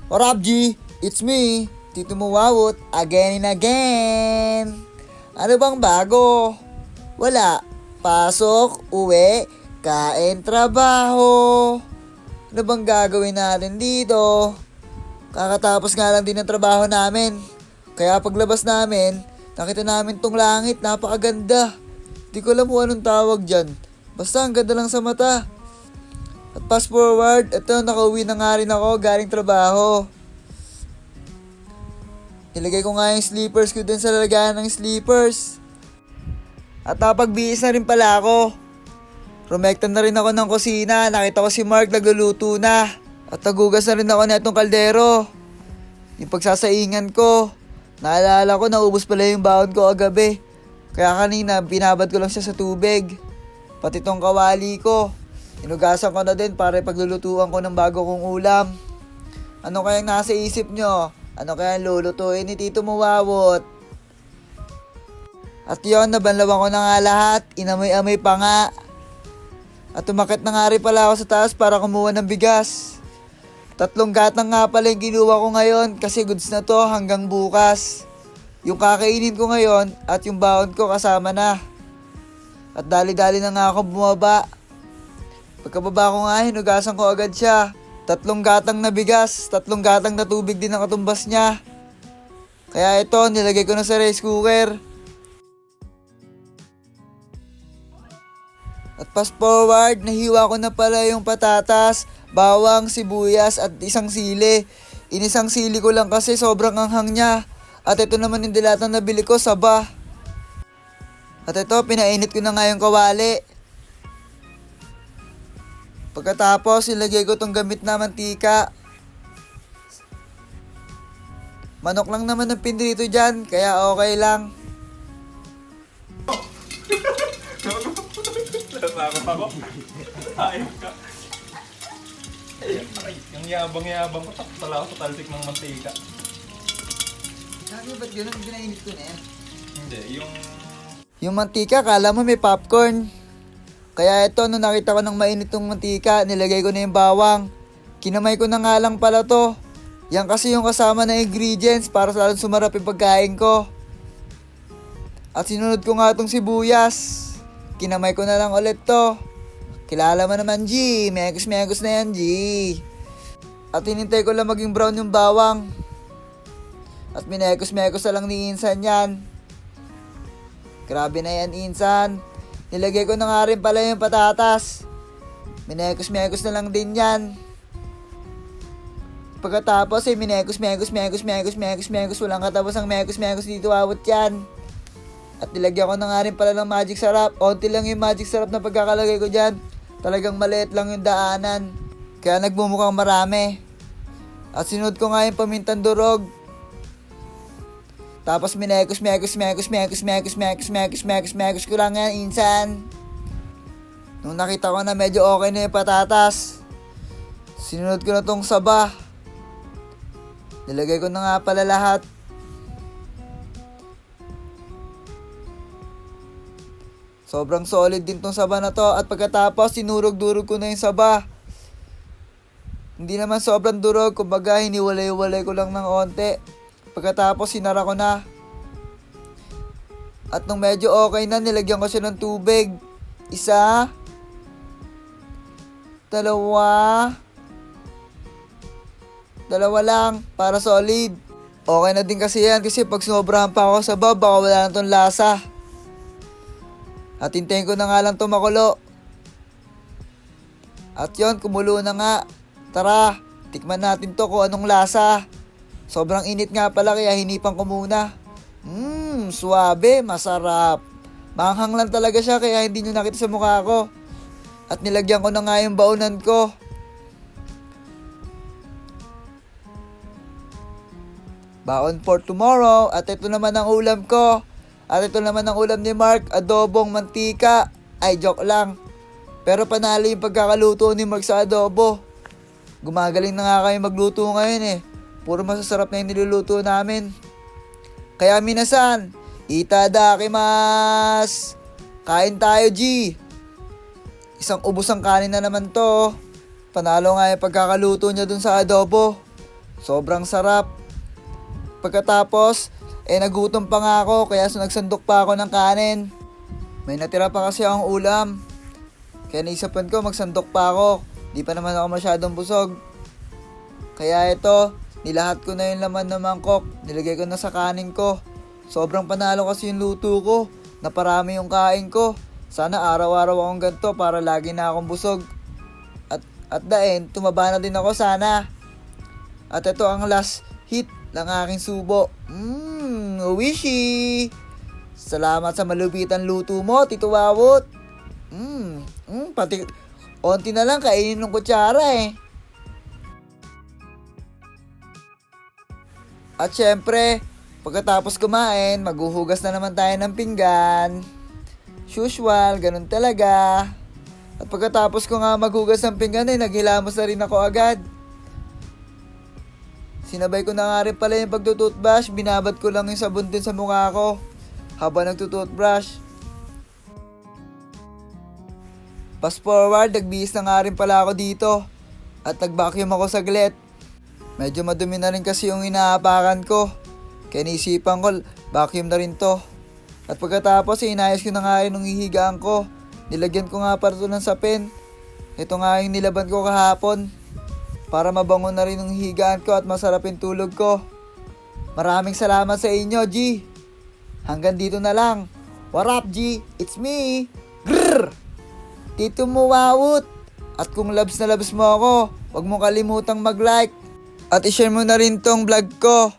What up, G? It's me, Tito Muwawot, again and again. Ano bang bago? Wala. Pasok, uwi, kain, trabaho. Ano bang gagawin natin dito? Kakatapos nga lang din ng trabaho namin. Kaya paglabas namin, nakita namin tong langit, napakaganda. Di ko alam kung anong tawag dyan. Basta ang ganda lang sa mata. At fast forward, ito nakauwi na nga rin ako galing trabaho. Nilagay ko nga yung sleepers ko dun sa lalagayan ng sleepers. At napagbihis na rin pala ako. Rumekta na rin ako ng kusina, nakita ko si Mark nagluluto na. At nagugas na rin ako na itong kaldero. Yung pagsasaingan ko, naalala ko naubos pala yung baon ko kagabi. Kaya kanina binabad ko lang siya sa tubig. Pati tong kawali ko, inugasan ko na din para paglulutuan ko ng bago kong ulam. Ano kayang nasa isip nyo? Ano kayang lulutuin ni Tito Muwawot? At yon, nabanlawan ko na nga lahat, inamoy-amoy pa nga. At umakit na nga rin pala ako sa taas para kumuha ng bigas. 3 gatang nga pala yung kinuha ko ngayon kasi goods na to hanggang bukas. Yung kakainin ko ngayon at yung baon ko kasama na. At dali-dali na nga ako bumaba. Pagkababa ko nga, hinugasan ko agad siya. 3 gatang na bigas, 3 gatang na tubig din ang katumbas niya. Kaya ito, nilagay ko na sa rice cooker. At fast forward, nahiwa ko na pala yung patatas, bawang, sibuyas at isang sili. Inisang sili ko lang kasi sobrang anghang niya. At ito naman yung dilatang nabili ko, saba. At ito, pinainit ko na nga yung kawali. Pagkatapos, ilagay ko tong gamit na mantika. Manok lang naman ang pinrito dyan, kaya okay lang. Nasakot ako. Ayos ka. Yung yabang-yabang ko, takot ako sa talsik ng mantika. Sabi ba't gano'n pinainit ko na yan? Hindi, Yung mantika, kala mo may popcorn. Kaya ito, nung nakita ko ng mainit ng mantika, nilagay ko na yung bawang. Kinamay ko na nga lang pala to. Yan kasi yung kasama na ingredients para lalong sumarap yung pagkain ko. At sinunod ko nga itong sibuyas. Kinamay ko na lang ulit to. Kilala mo naman, G. Megos na yan, G. At hinintay ko lang maging brown yung bawang. At minekos na lang ni Insan yan. Grabe na yan, Insan. Nilagay ko na nga rin pala yung patatas. Minekos na lang din yan. Pagkatapos minekos. Walang katapos ang mekos dito awat yan. At nilagyan ko na nga rin pala ng magic sarap. Onti lang yung magic sarap na pagkakalagay ko dyan. Talagang maliit lang yung daanan. Kaya nagmumukhang marami. At sinunod ko nga yung pamintang durog. Tapos minekos ko lang yan, Insan. Nung nakita ko na medyo okay na yung patatas, sinunod ko na tong saba. Nilagay ko na nga pala lahat. Sobrang solid din tong saba na to. At pagkatapos, sinurog-durog ko na yung saba. Hindi naman sobrang durog, kumbaga hiniwalay-walay ko lang ng onte. Pagkatapos, sinara ko na. At nung medyo okay na, nilagyan ko siya ng tubig. 1, 2, 2 lang para solid. Okay na din kasi yan kasi pag sinobrahan pa ako sa baba, baka wala na tong lasa. At hintayin ko na nga lang tumakulo. At yon, kumulo na nga. Tara, tikman natin to kung anong lasa. Sobrang init nga pala kaya hinipan ko muna. Suwabe, masarap. Manghang lang talaga siya kaya hindi nyo nakita sa mukha ko. At nilagyan ko na nga yung baonan ko. Baon for tomorrow. At ito naman ang ulam ko. At ito naman ang ulam ni Mark, adobong mantika. Ay, joke lang. Pero panalo yung pagkakaluto ni Mark sa adobo. Gumagaling na nga kayo magluto ngayon eh. Puro masasarap na yung niluluto namin. Kaya minasan, itadakimasu! Kain tayo, G! Isang ubos ang kanin na naman to. Panalo nga yung pagkakaluto niya dun sa adobo. Sobrang sarap. Pagkatapos, nagutom pa nga ako kaya nagsandok pa ako ng kanin. May natira pa kasi akong ulam. Kaya naisipan ko magsandok pa ako. Di pa naman ako masyadong busog. Kaya ito, nilahat ko na yung laman ng mangkok. Nilagay ko na sa kanin ko. Sobrang panalo kasi yung luto ko. Naparami yung kain ko. Sana araw-araw akong ganito para lagi na akong busog. At the end, tumaba na din ako sana. At ito ang last hit ng aking subo. Wishy! Salamat sa malupitan luto mo, Tito Wawot. Pati onti na lang kainin ng kutsara eh. At syempre, pagkatapos kumain, maghuhugas na naman tayo ng pinggan. Usual, ganun talaga. At pagkatapos ko nga maghugas ng pinggan naghilamos na rin ako agad. Sinabay ko na nga rin pala yung pagtututbrush, binabad ko lang yung sabon din sa mukha ko habang nagtututbrush. Fast forward, nagbihis na nga rin pala ako dito at nag-vacuum ako saglit. Medyo madumi na rin kasi yung inaapakan ko, kaya naisipan ko, vacuum na rin to. At pagkatapos, inayos ko na nga rin yung hihigaan ko. Nilagyan ko nga para ito ng sapin. Ito nga yung nilaban ko kahapon para mabango na rin yung higaan ko at masarap yung tulog ko. Maraming salamat sa inyo, G. Hanggang dito na lang. What up, G? It's me. Grrr! Tito mo, Wawut. At kung loves na loves mo ako, huwag mo kalimutang mag-like. At i-share mo na rin tong vlog ko.